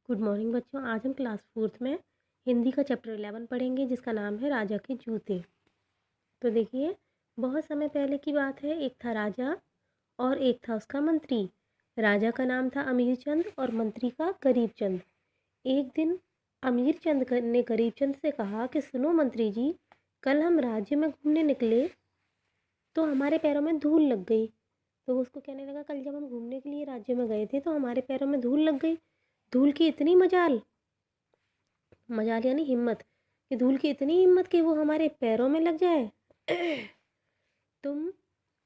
Good morning बच्चों। आज हम क्लास फोर्थ में हिंदी का चैप्टर 11 पढ़ेंगे जिसका नाम है राजा के जूते। तो देखिए, बहुत समय पहले की बात है। एक था राजा और एक था उसका मंत्री। राजा का नाम था अमीर चंद और मंत्री का गरीब चंद। एक दिन अमीर चंद ने गरीब चंद से कहा कि सुनो मंत्री जी, कल हम राज्य में घूमने निकले तो हमारे पैरों में धूल लग गई। तो वो उसको कहने लगा, कल जब हम घूमने के लिए राज्य में गए थे तो हमारे पैरों में धूल लग गई। धूल की इतनी मजाल, मजाल यानी हिम्मत, कि धूल की इतनी हिम्मत कि वो हमारे पैरों में लग जाए। तुम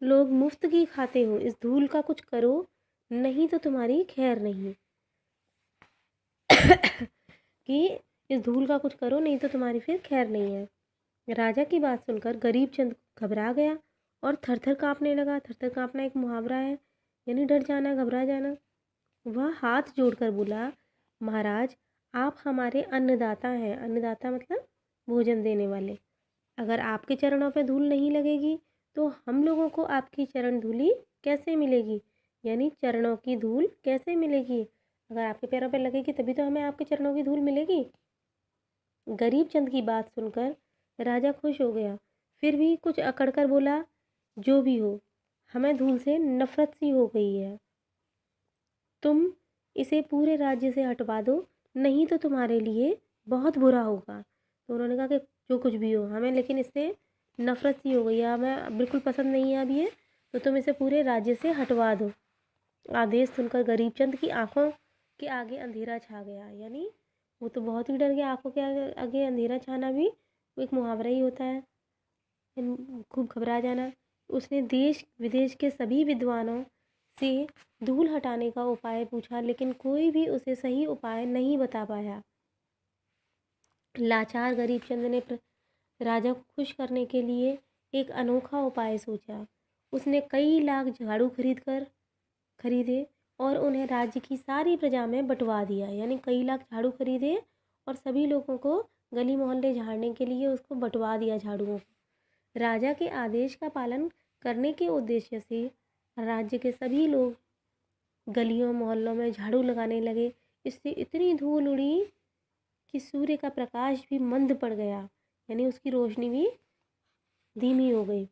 लोग मुफ्त की खाते हो, इस धूल का कुछ करो, नहीं तो तुम्हारी खैर नहीं। कि इस धूल का कुछ करो, नहीं तो तुम्हारी फिर खैर नहीं है। राजा की बात सुनकर गरीब चंद घबरा गया और थर थर काँपने लगा। थर थर काँपना एक मुहावरा है, यानी डर जाना, घबरा जाना। वह हाथ जोड़कर बोला, महाराज, आप हमारे अन्नदाता हैं। अन्नदाता मतलब भोजन देने वाले। अगर आपके चरणों पे धूल नहीं लगेगी तो हम लोगों को आपकी चरण धूली कैसे मिलेगी, यानी चरणों की धूल कैसे मिलेगी। अगर आपके पैरों पे लगेगी तभी तो हमें आपके चरणों की धूल मिलेगी। गरीब चंद की बात सुनकर राजा खुश हो गया, फिर भी कुछ अकड़ कर बोला, जो भी हो, हमें धूल से नफरत सी हो गई है। तुम इसे पूरे राज्य से हटवा दो, नहीं तो तुम्हारे लिए बहुत बुरा होगा। तो उन्होंने कहा कि जो कुछ भी हो, हमें लेकिन इससे नफरत सी हो गई है, हमें बिल्कुल पसंद नहीं है अब ये, तो तुम इसे पूरे राज्य से हटवा दो। आदेश सुनकर गरीबचंद की आंखों के आगे अंधेरा छा गया, यानी वो तो बहुत ही डर गया। आंखों के आगे अंधेरा छाना भी एक मुहावरा ही होता है, खूब घबरा जाना। उसने देश विदेश के सभी विद्वानों से धूल हटाने का उपाय पूछा, लेकिन कोई भी उसे सही उपाय नहीं बता पाया। लाचार गरीबचंद ने राजा को खुश करने के लिए एक अनोखा उपाय सोचा। उसने कई लाख झाड़ू खरीदे और उन्हें राज्य की सारी प्रजा में बंटवा दिया, यानी कई लाख झाड़ू खरीदे और सभी लोगों को गली मोहल्ले झाड़ने के लिए उसको बंटवा दिया झाड़ुओं को। राजा के आदेश का पालन करने के उद्देश्य से राज्य के सभी लोग गलियों मोहल्लों में झाड़ू लगाने लगे। इससे इतनी धूल उड़ी कि सूर्य का प्रकाश भी मंद पड़ गया, यानी उसकी रोशनी भी धीमी हो गई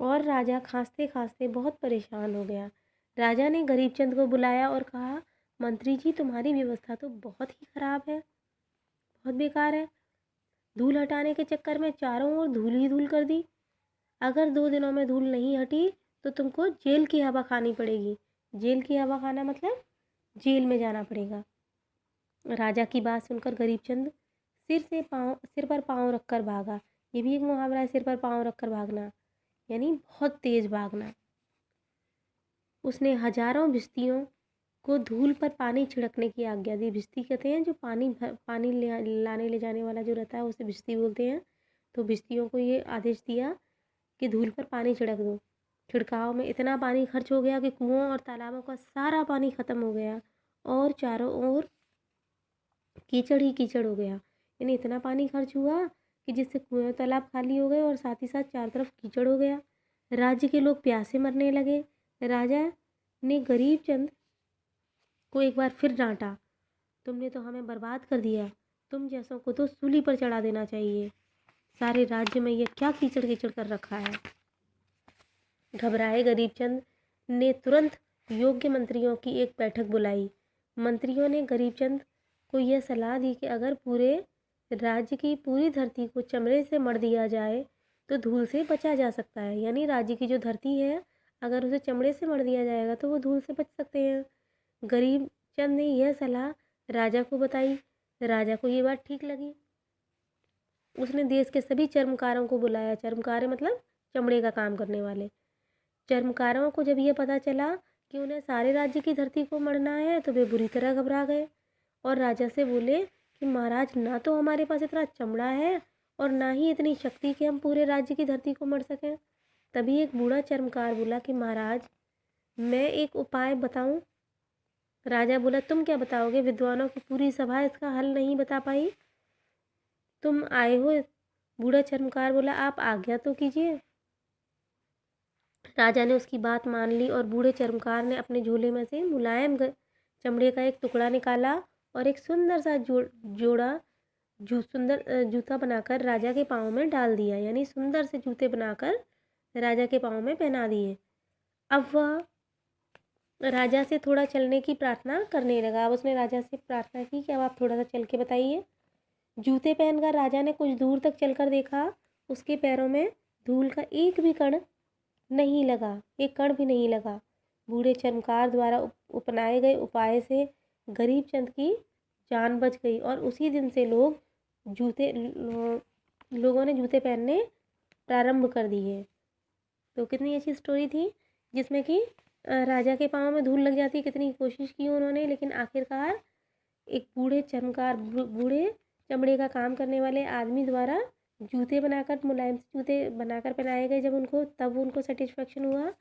और राजा खांसते खांसते बहुत परेशान हो गया। राजा ने गरीबचंद को बुलाया और कहा, मंत्री जी, तुम्हारी व्यवस्था तो बहुत ही खराब है, बहुत बेकार है। धूल हटाने के चक्कर में चारों ओर धूल ही धूल कर दी। अगर 2 दिनों में धूल नहीं हटी तो तुमको जेल की हवा खानी पड़ेगी। जेल की हवा खाना मतलब जेल में जाना पड़ेगा। राजा की बात सुनकर गरीबचंद सिर पर पाँव रखकर भागा। ये भी एक मुहावरा है, सिर पर पाँव रखकर भागना, यानी बहुत तेज भागना। उसने हजारों भिश्तियों को धूल पर पानी छिड़कने की आज्ञा दी। भिश्ती कहते हैं जो पानी लाने ले जाने वाला जो रहता है, उसे भिश्ती बोलते हैं। तो भिश्तियों को ये आदेश दिया कि धूल पर पानी छिड़क दो। छिड़काव में इतना पानी खर्च हो गया कि कुओं और तालाबों का सारा पानी खत्म हो गया और चारों ओर कीचड़ ही कीचड़ हो गया। यानी इतना पानी खर्च हुआ कि जिससे कुएं और तालाब खाली हो गए और साथ ही साथ चारों तरफ कीचड़ हो गया। राज्य के लोग प्यासे मरने लगे। राजा ने गरीबचंद को एक बार फिर डांटा, तुमने तो हमें बर्बाद कर दिया, तुम जैसों को तो सूली पर चढ़ा देना चाहिए। सारे राज्य में ये क्या कीचड़ कीचड़ कर रखा है। घबराए गरीबचंद ने तुरंत योग्य मंत्रियों की एक बैठक बुलाई। मंत्रियों ने गरीबचंद को यह सलाह दी कि अगर पूरे राज्य की पूरी धरती को चमड़े से मढ़ दिया जाए तो धूल से बचा जा सकता है, यानी राज्य की जो धरती है अगर उसे चमड़े से मढ़ दिया जाएगा तो वो धूल से बच सकते हैं। गरीबचंद ने यह सलाह राजा को बताई। राजा को ये बात ठीक लगी। उसने देश के सभी चर्मकारों को बुलाया। चर्मकार मतलब चमड़े का काम करने वाले। चर्मकारों को जब ये पता चला कि उन्हें सारे राज्य की धरती को मढ़ना है तो वे बुरी तरह घबरा गए और राजा से बोले कि महाराज, ना तो हमारे पास इतना चमड़ा है और ना ही इतनी शक्ति कि हम पूरे राज्य की धरती को मढ़ सकें। तभी एक बूढ़ा चर्मकार बोला कि महाराज, मैं एक उपाय बताऊं। राजा बोला, तुम क्या बताओगे? विद्वानों की पूरी सभा इसका हल नहीं बता पाई, तुम आए हो। बूढ़ा चर्मकार बोला, आप आज्ञा तो कीजिए। राजा ने उसकी बात मान ली और बूढ़े चर्मकार ने अपने झोले में से मुलायम चमड़े का एक टुकड़ा निकाला और एक सुंदर सा जोड़ा जूता बनाकर राजा के पाँव में डाल दिया, यानी सुंदर से जूते बनाकर राजा के पाँव में पहना दिए। अब वह राजा से थोड़ा चलने की प्रार्थना करने लगा। अब उसने राजा से प्रार्थना की कि अब आप थोड़ा सा चल के बताइए। जूते पहनकर राजा ने कुछ दूर तक चलकर देखा, उसके पैरों में धूल का एक भी कण नहीं लगा, एक कण भी नहीं लगा। बूढ़े चर्मकार द्वारा अपनाए गए उपाय से गरीब चंद की जान बच गई और उसी दिन से लोगों ने जूते पहनने प्रारंभ कर दिए। तो कितनी अच्छी स्टोरी थी, जिसमें कि राजा के पाँव में धूल लग जाती, कितनी कोशिश की उन्होंने, लेकिन आखिरकार एक बूढ़े चमड़े का काम करने वाले आदमी द्वारा जूते बनाकर, मुलायम से जूते बनाकर पहनाए गए जब उनको, तब उनको सेटिस्फेक्शन हुआ।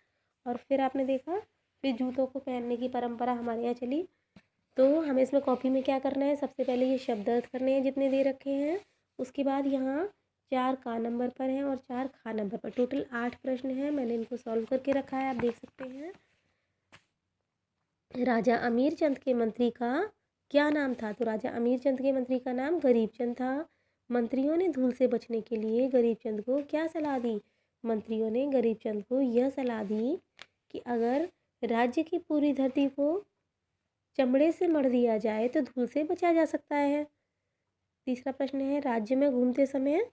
और फिर आपने देखा, फिर जूतों को पहनने की परंपरा हमारे यहाँ चली। तो हमें इसमें कॉपी में क्या करना है, सबसे पहले ये शब्द अर्थ करने हैं जितने दे रखे हैं। उसके बाद यहाँ 4 का नंबर पर है और 4 खा नंबर पर, टोटल 8 प्रश्न हैं। मैंने इनको सॉल्व करके रखा है, आप देख सकते हैं। राजा अमीर चंद के मंत्री का क्या नाम था? तो राजा अमीर चंद के मंत्री का नाम गरीब चंद था। मंत्रियों ने धूल से बचने के लिए गरीब चंद को क्या सलाह दी? मंत्रियों ने गरीब चंद को यह सलाह दी कि अगर राज्य की पूरी धरती को चमड़े से मढ़ दिया जाए तो धूल से बचा जा सकता है। तीसरा प्रश्न है, राज्य में घूमते समय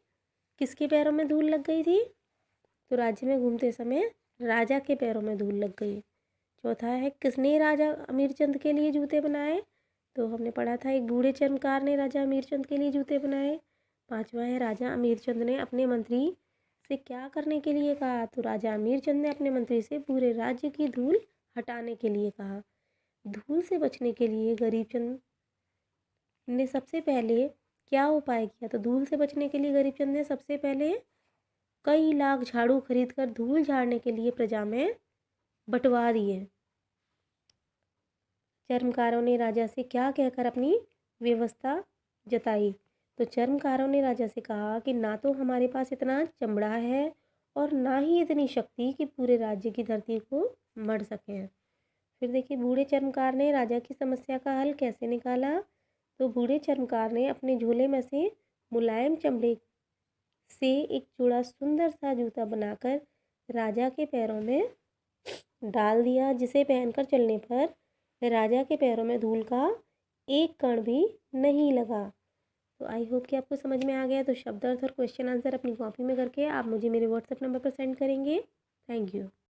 किसके पैरों में धूल लग गई थी? तो राज्य में घूमते समय राजा के पैरों में धूल लग गई। चौथा है, किसने राजा अमीर चंद के लिए जूते बनाए? तो हमने पढ़ा था, एक बूढ़े चर्मकार ने राजा अमीर चंद के लिए जूते बनाए। पांचवा है, राजा अमीर चंद ने अपने मंत्री से क्या करने के लिए कहा? तो राजा अमीर चंद ने अपने मंत्री से पूरे राज्य की धूल हटाने के लिए कहा। धूल से बचने के लिए गरीब चंद ने सबसे पहले क्या उपाय किया? तो धूल से बचने के लिए गरीब चंद ने सबसे पहले कई लाख झाड़ू खरीदकर धूल झाड़ने के लिए प्रजा में बंटवा दिए। चर्मकारों ने राजा से क्या कहकर अपनी व्यवस्था जताई? तो चर्मकारों ने राजा से कहा कि ना तो हमारे पास इतना चमड़ा है और ना ही इतनी शक्ति कि पूरे राज्य की धरती को मढ़ सकें। फिर देखिए, बूढ़े चर्मकार ने राजा की समस्या का हल कैसे निकाला? तो बूढ़े चर्मकार ने अपने झोले में से मुलायम चमड़े से एक जोड़ा सुंदर सा जूता बनाकर राजा के पैरों में डाल दिया, जिसे पहनकर चलने पर राजा के पैरों में धूल का एक कण भी नहीं लगा। तो आई होप कि आपको समझ में आ गया। तो शब्द अर्थ और क्वेश्चन आंसर अपनी कॉपी में करके आप मुझे मेरे व्हाट्सएप नंबर पर सेंड करेंगे। Thank you.